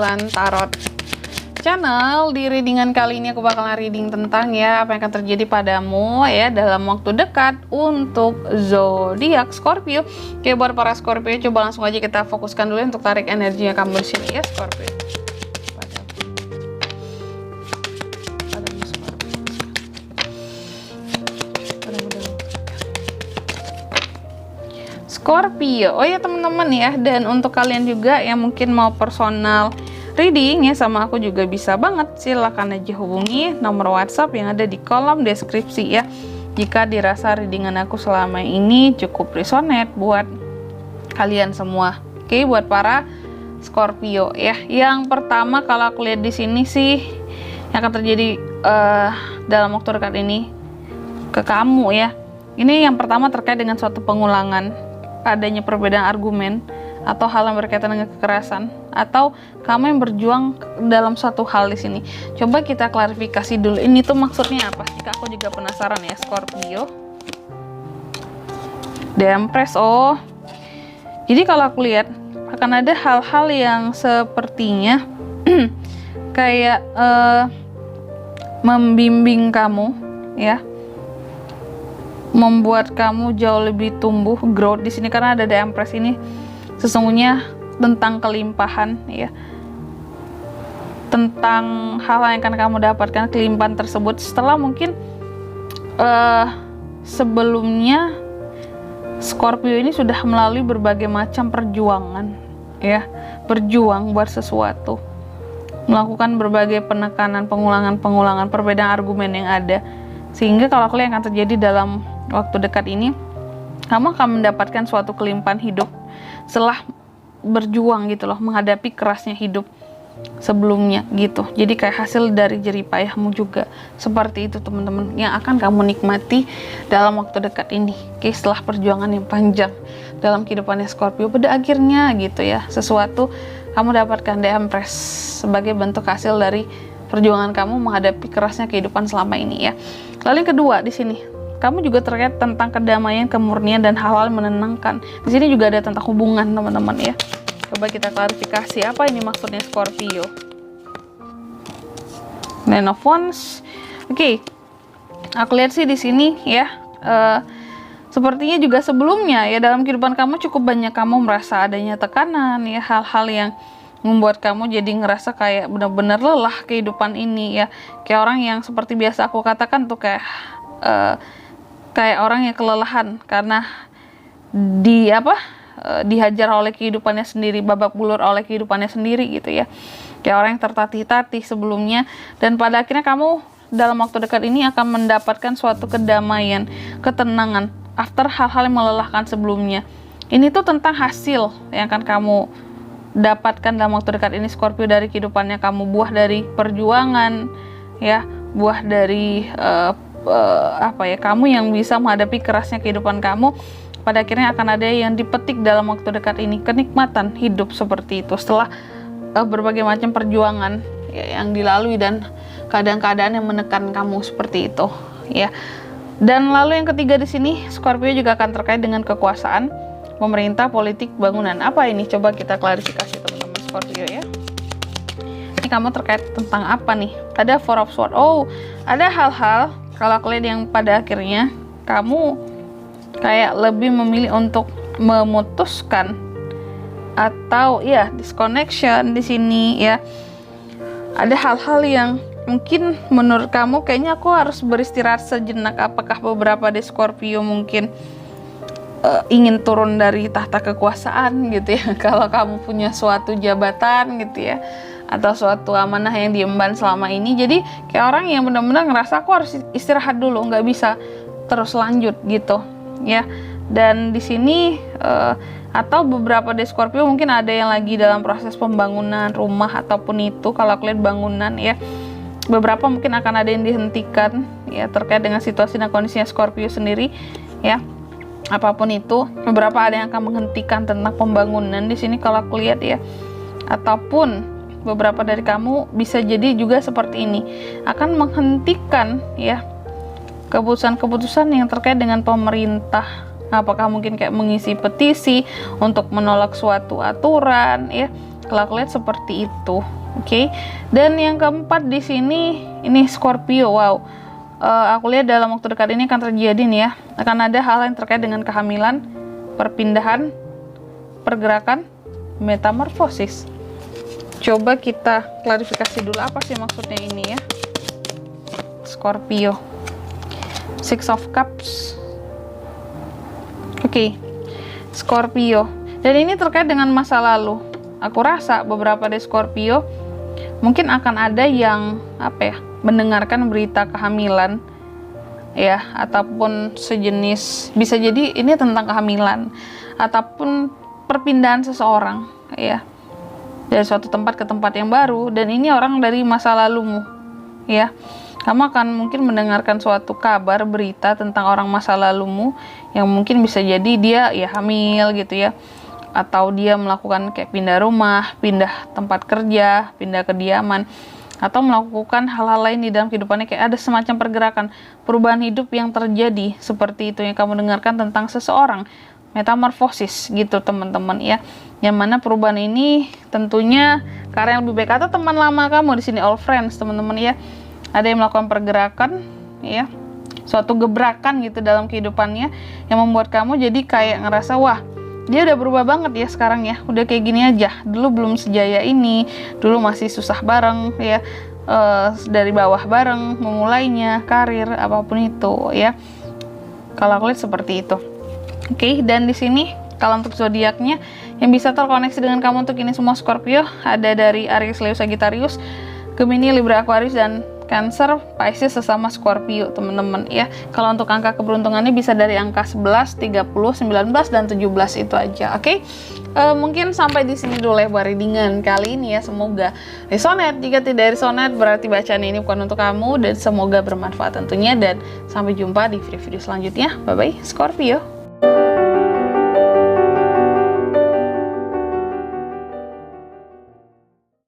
Bulan Tarot Channel. Di readingan kali ini aku bakalan reading tentang ya apa yang akan terjadi padamu ya dalam waktu dekat untuk zodiak Scorpio. Oke, buat para Scorpio coba langsung aja kita fokuskan dulu untuk tarik energinya kamu di sini ya Scorpio. Scorpio, oh ya teman-teman ya, dan untuk kalian juga yang mungkin mau personal reading ya sama aku juga bisa banget, silahkan aja hubungi nomor WhatsApp yang ada di kolom deskripsi ya. Jika dirasa readingan aku selama ini cukup resonate buat kalian semua. Oke, buat para Scorpio ya. Yang pertama kalau aku lihat di sini sih yang akan terjadi dalam waktu dekat ini ke kamu ya. Ini yang pertama terkait dengan suatu pengulangan, adanya perbedaan argumen atau hal yang berkaitan dengan kekerasan, atau kamu yang berjuang dalam suatu hal di sini. Coba kita klarifikasi dulu, ini tuh maksudnya apa? Jika aku juga penasaran ya Scorpio. The Empress, oh. Jadi kalau aku lihat akan ada hal-hal yang sepertinya kayak membimbing kamu ya, membuat kamu jauh lebih tumbuh, growth di sini, karena ada The Empress ini sesungguhnya tentang kelimpahan ya, tentang hal yang akan kamu dapatkan kelimpahan tersebut setelah mungkin sebelumnya Scorpio ini sudah melalui berbagai macam perjuangan ya, berjuang buat sesuatu, melakukan berbagai penekanan, pengulangan perbedaan argumen yang ada, sehingga kalau aku lihat yang akan terjadi dalam waktu dekat ini, kamu akan mendapatkan suatu kelimpahan hidup setelah berjuang gitu loh, menghadapi kerasnya hidup sebelumnya gitu. Jadi kayak hasil dari jerih payahmu juga, seperti itu teman-teman yang akan kamu nikmati dalam waktu dekat ini. Oke, setelah perjuangan yang panjang dalam kehidupannya Scorpio, pada akhirnya gitu ya, sesuatu kamu dapatkan The Empress sebagai bentuk hasil dari perjuangan kamu menghadapi kerasnya kehidupan selama ini ya. Lalu yang kedua di sini, kamu juga terkait tentang kedamaian, kemurnian, dan hal-hal menenangkan. Di sini juga ada tentang hubungan teman-teman ya. Coba kita klarifikasi apa ini maksudnya Scorpio. Nine of Wands. Oke, aku lihat sih di sini ya. Sepertinya juga sebelumnya ya dalam kehidupan kamu cukup banyak kamu merasa adanya tekanan ya, hal-hal yang membuat kamu jadi ngerasa kayak benar-benar lelah kehidupan ini ya. Kayak orang yang seperti biasa aku katakan tuh kayak orang yang kelelahan karena dihajar oleh kehidupannya sendiri, babak belur oleh kehidupannya sendiri gitu ya. Kayak orang yang tertatih-tatih sebelumnya, dan pada akhirnya kamu dalam waktu dekat ini akan mendapatkan suatu kedamaian, ketenangan after hal-hal yang melelahkan sebelumnya. Ini tuh tentang hasil yang akan kamu dapatkan dalam waktu dekat ini Scorpio dari kehidupannya kamu, buah dari perjuangan ya, buah dari kamu yang bisa menghadapi kerasnya kehidupan kamu. Pada akhirnya akan ada yang dipetik dalam waktu dekat ini, kenikmatan hidup seperti itu setelah berbagai macam perjuangan ya, yang dilalui dan keadaan-keadaan yang menekan kamu seperti itu ya. Dan lalu yang ketiga di sini Scorpio juga akan terkait dengan kekuasaan, pemerintah, politik, bangunan. Apa ini? Coba kita klarifikasi teman-teman Scorpio ya. Ini kamu terkait tentang apa nih? Ada Four of Swords. Oh, ada hal-hal kalau aku lihat yang pada akhirnya kamu kayak lebih memilih untuk memutuskan atau ya disconnection di sini ya. Ada hal-hal yang mungkin menurut kamu kayaknya aku harus beristirahat sejenak. Apakah beberapa di Scorpio mungkin ingin turun dari tahta kekuasaan gitu ya, kalau kamu punya suatu jabatan gitu ya, atau suatu amanah yang diemban selama ini. Jadi kayak orang yang benar-benar ngerasa aku harus istirahat dulu, nggak bisa terus lanjut gitu ya. Dan di sini atau beberapa di Scorpio mungkin ada yang lagi dalam proses pembangunan rumah ataupun itu, kalau aku lihat bangunan ya. Beberapa mungkin akan ada yang dihentikan ya terkait dengan situasi dan kondisinya Scorpio sendiri ya. Apapun itu, beberapa ada yang akan menghentikan tentang pembangunan di sini kalau aku lihat ya. Ataupun beberapa dari kamu bisa jadi juga seperti ini, akan menghentikan ya keputusan-keputusan yang terkait dengan pemerintah. Apakah mungkin kayak mengisi petisi untuk menolak suatu aturan ya, Kalau aku lihat seperti itu. Oke. Dan yang keempat di sini ini Scorpio. Wow. Aku lihat dalam waktu dekat ini akan terjadi nih ya. Akan ada hal yang terkait dengan kehamilan, perpindahan, pergerakan, metamorfosis. Coba kita klarifikasi dulu apa sih maksudnya ini ya. Scorpio. Six of Cups. Oke. Scorpio. Dan ini terkait dengan masa lalu. Aku rasa beberapa dari Scorpio mungkin akan ada yang mendengarkan berita kehamilan ya, ataupun sejenis, bisa jadi ini tentang kehamilan ataupun perpindahan seseorang ya, dari suatu tempat ke tempat yang baru, dan ini orang dari masa lalumu ya. Kamu akan mungkin mendengarkan suatu kabar berita tentang orang masa lalumu yang mungkin bisa jadi dia ya hamil gitu ya, atau dia melakukan kayak pindah rumah, pindah tempat kerja, pindah kediaman, atau melakukan hal-hal lain di dalam kehidupannya, kayak ada semacam pergerakan, perubahan hidup yang terjadi seperti itu yang kamu dengarkan tentang seseorang, metamorfosis gitu teman-teman ya. Yang mana perubahan ini tentunya karena yang lebih baik, atau teman lama kamu di sini, old friends teman-teman ya. Ada yang melakukan pergerakan ya, suatu gebrakan gitu dalam kehidupannya yang membuat kamu jadi kayak ngerasa wah, dia udah berubah banget ya sekarang ya, udah kayak gini aja, dulu belum sejaya ini, dulu masih susah bareng ya, dari bawah bareng memulainya, karir apapun itu ya. Kalau aku lihat seperti itu. Oke, dan di sini kalau untuk zodiaknya yang bisa terkoneksi dengan kamu untuk ini semua Scorpio, ada dari Aries, Leo, Sagittarius, Gemini, Libra, Aquarius, dan Cancer, Pisces sesama Scorpio teman-teman ya. Kalau untuk angka keberuntungannya bisa dari angka 11, 30, 19, dan 17 itu aja. Oke. Mungkin sampai di sini dulu lebar readingan kali ini ya. Semoga resonate. Jika tidak resonate berarti bacaan ini bukan untuk kamu, dan semoga bermanfaat tentunya, dan sampai jumpa di video-video selanjutnya. Bye bye Scorpio.